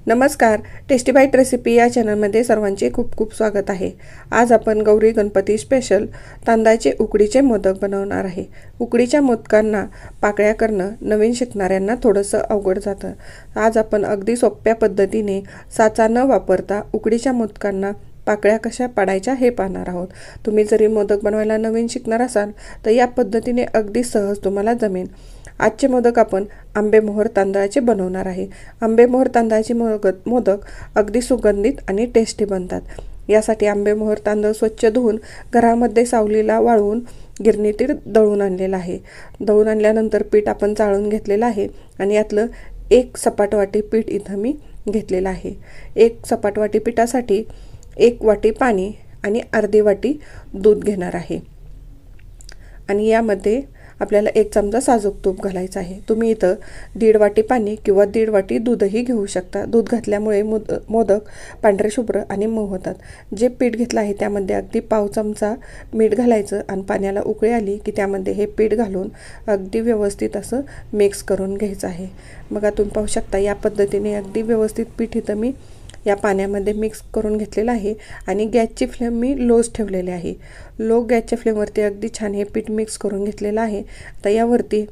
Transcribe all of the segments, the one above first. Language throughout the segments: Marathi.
नमस्कार, टेस्टी बाईट रेसिपी या चॅनलमध्ये सर्वांचे खूप खूप स्वागत आहे। आज आपण गौरी गणपती स्पेशल तांदळाचे उकडीचे मोदक बनवणार आहे। उकडीच्या मोदकांना पाकळ्या करणं नवीन शिकणाऱ्यांना थोडंसं अवघड जातं। आज आपण अगदी सोप्या पद्धतीने साचा न वापरता उकडीच्या मोदकांना पाकळ्या कशा पाडायच्या हे पाहणार आहोत। तुम्ही जरी मोदक बनवायला नवीन शिकणार असाल तर या पद्धतीने अगदी सहज तुम्हाला जमेल। आजचे मोदक आपण आंबेमोहर तांदळाचे बनवणार आहे। आंबेमोहर तांदळाचे मोदक अगदी सुगंधित आणि टेस्टी बनतात। यासाठी आंबेमोहर तांदूळ स्वच्छ धुवून घरामध्ये सावलीला वाळवून गिरणीतील दळून आणलेला आहे। दळून आणल्यानंतर पीठ आपण चाळून घेतलेलं आहे आणि यातलं 1 सपाट वाटी पीठ इथं मी घेतलेलं आहे। 1 सपाट वाटी पिठासाठी 1 वाटी पाणी आणि अर्धी वाटी दूध घेणार आहे आणि यामध्ये आपल्याला 1 चमचा साजूक तूप घालायचं आहे। तुम्ही इथं 1.5 वाटी पाणी किंवा 1.5 वाटी दूधही घेऊ शकता। दूध घातल्यामुळे मोदक पांढरे शुभ्र आणि मऊ होतात। जे पीठ घेतलं आहे त्यामध्ये अगदी पाव चमचा मीठ घालायचं आणि पाण्याला उकळी आली की त्यामध्ये हे पीठ घालून अगदी व्यवस्थित असं मिक्स करून घ्यायचं आहे। बघा तुम्ही पाहू शकता या पद्धतीने अगदी व्यवस्थित पीठ इथं मी या पाण्यामध्ये मिक्स करून घेतलेलं आहे आणि गॅसची फ्लेम मी लोच ठेवलेली आहे। लो गॅसच्या फ्लेमवरती अगदी छान हे पीठ मिक्स करून घेतलेलं आहे। आता यावरती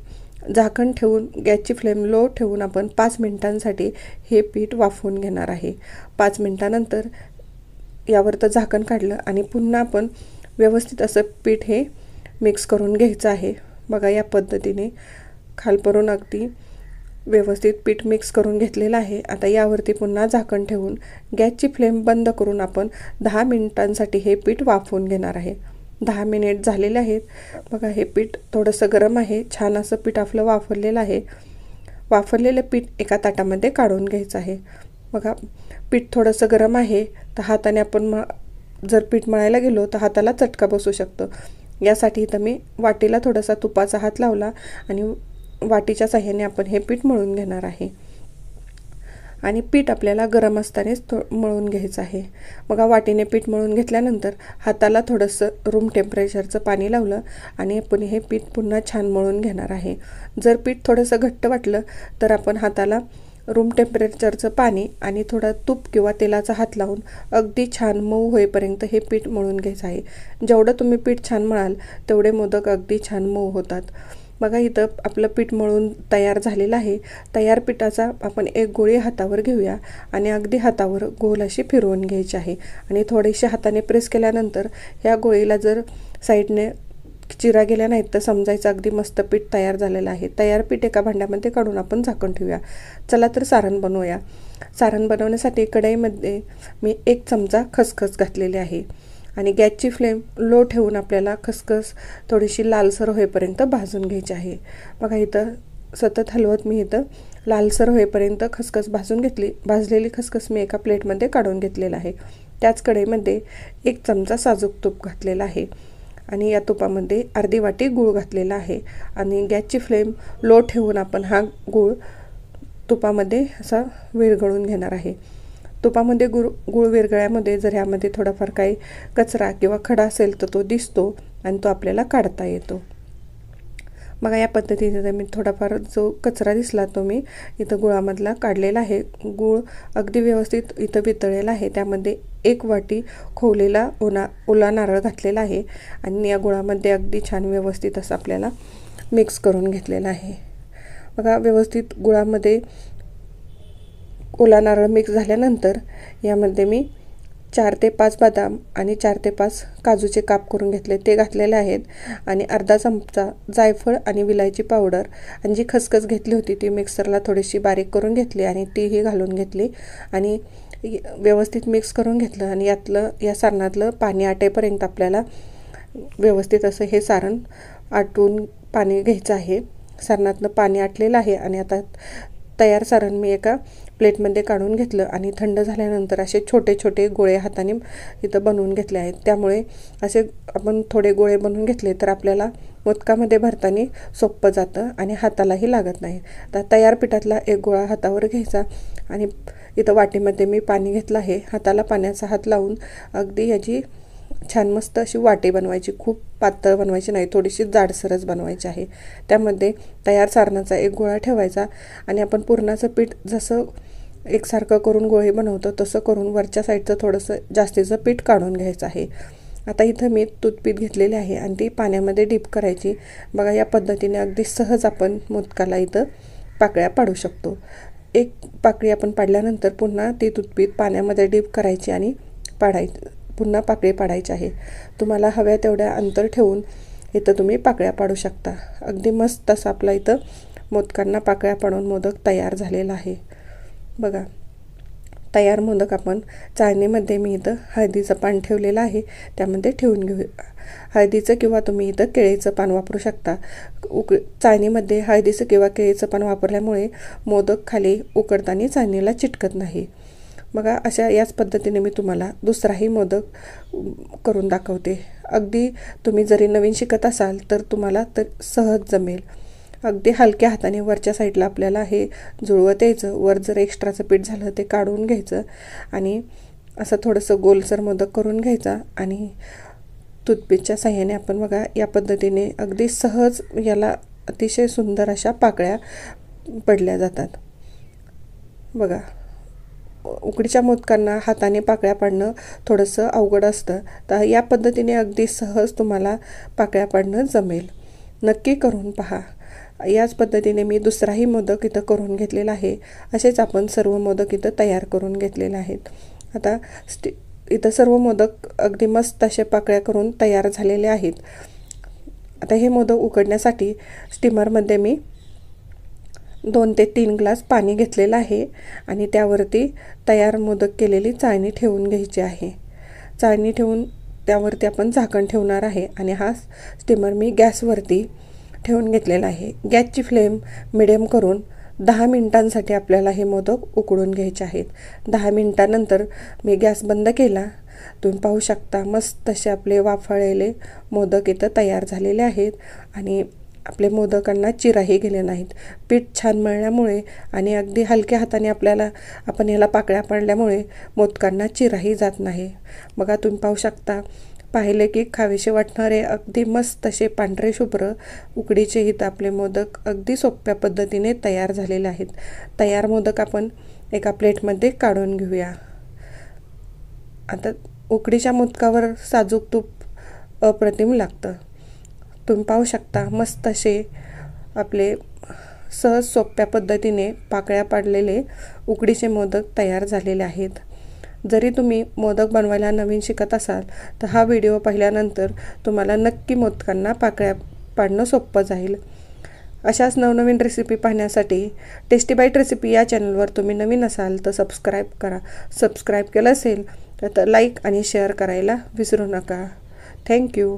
झाकण ठेवून गॅसची फ्लेम लो ठेवून आपण 5 मिनिटांसाठी हे पीठ वाफवून घेणार आहे। 5 मिनिटानंतर यावरचं झाकण काढलं आणि पुन्हा आपण व्यवस्थित असं पीठ हे मिक्स करून घ्यायचं आहे। बघा या पद्धतीने खालपर्यंत अगदी व्यवस्थित पीठ मिक्स करून घेतलेलं आहे। आता यावरती पुन्हा झाकण ठेवून गॅसची फ्लेम बंद करून आपण 10 मिनिटांसाठी हे पीठ वाफवून घेणार आहे। 10 मिनिट झालेले आहेत। बघा हे पीठ थोडंसं गरम आहे। छान असं पीठ आपलं वाफरलेलं आहे। वाफरलेलं पीठ एका ताटामध्ये काढून घ्यायचं आहे। बघा पीठ थोडंसं गरम आहे तर हाताने आपण जर पीठ मळायला गेलो तर हाताला चटका बसू शकतो। यासाठी इथं मी वाटीला थोडासा तुपाचा हात लावला आणि वाटीच्या साहाय्याने आपण हे पीठ मळून घेणार आहे आणि पीठ आपल्याला गरम असतानाच मळून घ्यायचं आहे। बघा वाटीने पीठ मळून घेतल्यानंतर हाताला थोडंसं रूम टेम्परेचरचं पाणी लावलं आणि आपण हे पीठ पुन्हा छान मळून घेणार आहे। जर पीठ थोडंसं घट्ट वाटलं तर आपण हाताला रूम टेम्परेचरचं पाणी आणि थोडा तूप किंवा तेलाचा हात लावून अगदी छान मऊ होईपर्यंत हे पीठ मळून घ्यायचं आहे। जेवढं तुम्ही पीठ छान मळाल तेवढे मोदक अगदी छान मऊ होतात। बघा इथं आपलं पीठ मळून तयार झालेलं आहे। तयार पिठाचा आपण एक गोळी हातावर घेऊया आणि अगदी हातावर गोल अशी फिरवून घ्यायची आहे आणि थोडीशी हाताने प्रेस केल्यानंतर या गोळीला जर साईडने चिरा गेल्या नाहीत तर समजायचं अगदी मस्त पीठ तयार झालेलं आहे। तयार पीठ एका भांड्यामध्ये काढून आपण झाकण ठेवूया। चला तर सारण बनवूया। सारण बनवण्यासाठी कढईमध्ये मी 1 चमचा खसखस घातलेली आहे आणि गॅसची फ्लेम लो ठेवून आपल्याला खसखस थोडीशी लालसर होईपर्यंत भाजून घ्यायची आहे। बघा इथं सतत हलवत मी इथं लालसर होईपर्यंत खसखस भाजून घेतली। भाजलेली खसखस मी एका प्लेटमध्ये काढून घेतलेला आहे। त्याच कढईमध्ये 1 चमचा साजूक तूप घातलेला आहे आणि या तुपामध्ये अर्धी वाटी गूळ घातलेला आहे आणि गॅसची फ्लेम लो ठेवून आपण हा गूळ तुपामध्ये असा विरघळून घेणार आहे। तुपामध्ये गूळ विरघळ्यामध्ये जर ह्यामध्ये थोडाफार काही कचरा किंवा खडा असेल तर तो दिसतो आणि तो आपल्याला काढता येतो। बघा या पद्धतीने मी थोडाफार जो कचरा दिसला तो मी इथं गुळामधला काढलेला आहे। गूळ अगदी व्यवस्थित इथं वितळलेला आहे। त्यामध्ये 1 वाटी खोवलेला ओला नारळ घातलेला आहे आणि या गुळामध्ये अगदी छान व्यवस्थित असं आपल्याला मिक्स करून घेतलेलं आहे। बघा व्यवस्थित गुळामध्ये ओला नारळ मिक्स झाल्यानंतर यामध्ये मी 4 ते 5 बदाम आणि 4 ते 5 काजूचे काप करून घेतले ते घातलेले आहेत आणि अर्धा चमचा जायफळ आणि विलायची पावडर आणि जी खसखस घेतली होती ती मिक्सरला थोडीशी बारीक करून घेतली आणि तीही घालून घेतली आणि व्यवस्थित मिक्स करून घेतलं आणि या सारणातलं पाणी आटेपर्यंत आपल्याला व्यवस्थित असं हे सारण आटून पाणी घ्यायचं आहे। सारणातलं पाणी आटलेलं आहे आणि आता तयार सारण मी एका प्लेटमध्ये काढून घेतलं आणि थंड झाल्यानंतर असे छोटे छोटे गोळे हाताने इथं बनवून घेतले आहेत। त्यामुळे असे आपण थोडे गोळे बनवून घेतले तर आपल्याला मोदकामध्ये भरताना सोपं जातं आणि हातालाही लागत नाही। तर तयार पिठातला 1 गोळा हातावर घ्यायचा आणि इथं वाटीमध्ये मी पाणी घेतलं आहे। हाताला पाण्याचा हात लावून अगदी याची छान मस्त अशी वाटी बनवायची। खूप पातळ बनवायची नाही, थोडीशी जाडसरच बनवायची आहे। त्यामध्ये तयार सारणाचा 1 गोळा ठेवायचा आणि आपण पुरणाचं पीठ जसं एकसारखं करून गोळे बनवतो तसं करून वरच्या साईडचं थोडंसं जास्तीचं पीठ काढून घ्यायचं आहे। आता इथं मी तूतपीठ घेतलेले आहे आणि ती पाण्यामध्ये डीप करायची। बघा या पद्धतीने अगदी सहज आपण मोदकाला इथं पाकळ्या पाडू शकतो। एक पाकळी आपण पाडल्यानंतर पुन्हा ती तूतपीठ पाण्यामध्ये डीप करायची आणि पुन्हा पाकळी पाडायची आहे। तुम्हाला हव्या तेवढ्या अंतर ठेवून इथं तुम्ही पाकळ्या पाडू शकता। अगदी मस्त असं आपला इथं मोदकांना पाकळ्या पाडून मोदक तयार झालेला आहे। बघा तयार मोदक आपण चाळणीमध्ये मी इथं हळदीचं पान ठेवलेलं आहे त्यामध्ये ठेवून घेऊ। हळदीचं किंवा तुम्ही इथं केळीचं पान वापरू शकता। चाळणीमध्ये हळदीचं किंवा केळीचं पान वापरल्यामुळे मोदक खाली उकडताना चाळणीला चिटकत नाही। बघा याच पद्धतीने मी तुम्हाला दुसराही मोदक करून दाखवते। अगदी तुम्ही जरी नवीन शिकत असाल तर तुम्हाला तर सहज जमेल। अगदी हलक्या हाताने वरच्या साईडला आपल्याला हे जुळवत यायचं। वर जर एक्स्ट्राचं पीठ झालं ते काढून घ्यायचं आणि असं थोडंसं गोलसर मोदक करून घ्यायचा आणि तूतपीठच्या साह्याने आपण बघा या पद्धतीने अगदी सहज याला अतिशय सुंदर अशा पाकळ्या पडल्या जातात। बघा उकडीच्या मोदकांना हाताने पाकळ्या पाडणं थोडंसं अवघड असतं, तर या पद्धतीने अगदी सहज तुम्हाला पाकळ्या पाडणं जमेल। नक्की करून पहा। याच पद्धतीने मी दुसराही मोदक इथं करून घेतलेला आहे। असेच आपण सर्व मोदक इथं तयार करून घेतलेले आहेत। आता इथं सर्व मोदक अगदी मस्त असे पाकळ्या करून तयार झालेले आहेत। आता हे मोदक उकडण्यासाठी स्टीमरमध्ये मी 2 ते 3 ग्लास पाणी घेतलेलं आहे आणि त्यावरती तयार मोदक केलेली चाळणी ठेवून घ्यायची आहे। चाळणी ठेवून त्यावरती आपण झाकण ठेवणार आहे आणि हा स्टीमर मी गॅसवरती ठेवून घेतलेला आहे। गॅसची फ्लेम मिडियम करून 10 मिनिटांसाठी आपल्याला हे मोदक उकडून घ्यायचे आहेत। 10 मिनिटानंतर मी गॅस बंद केला। तुम्ही पाहू शकता मस्त असे आपले वाफाळलेले मोदक इथं तयार झालेले आहेत आणि आपले मोदकांना चिराही गेले नाहीत। पीठ छान मळल्यामुळे आणि अगदी हलक्या हाताने आपण याला पाकळ्या पाडल्यामुळे मोदकांना चिराही जात नाही। बघा तुम्ही पाहू शकता पाहिले की खावेसे वाटणारे अगदी मस्त असे पांढरे शुभ्र उकडीचे इथं आपले मोदक अगदी सोप्या पद्धतीने तयार झालेले आहेत। तयार मोदक आपण एका प्लेटमध्ये काढून घेऊया। आता उकडीच्या मोदकावर साजूक तूप अप्रतिम लागतं। तुम्ही पाहू शकता मस्त असे आपले सहज सोप्या पद्धतीने पाकळ्या पाडलेले उकडीचे मोदक तयार झालेले आहेत। जरी तुम्ही मोदक बनवायला नवीन शिकत असाल तर हा व्हिडिओ पाहिल्यानंतर तुम्हाला नक्की मोदकांना पाकळ्या पाडणं सोपं जाईल। अशाच नवनवीन रेसिपी पाहण्यासाठी टेस्टी बाईट रेसिपी या चॅनलवर तुम्ही नवीन असाल तर सबस्क्राईब करा। सबस्क्राईब केलं असेल तर लाईक आणि शेअर करायला विसरू नका। थँक्यू।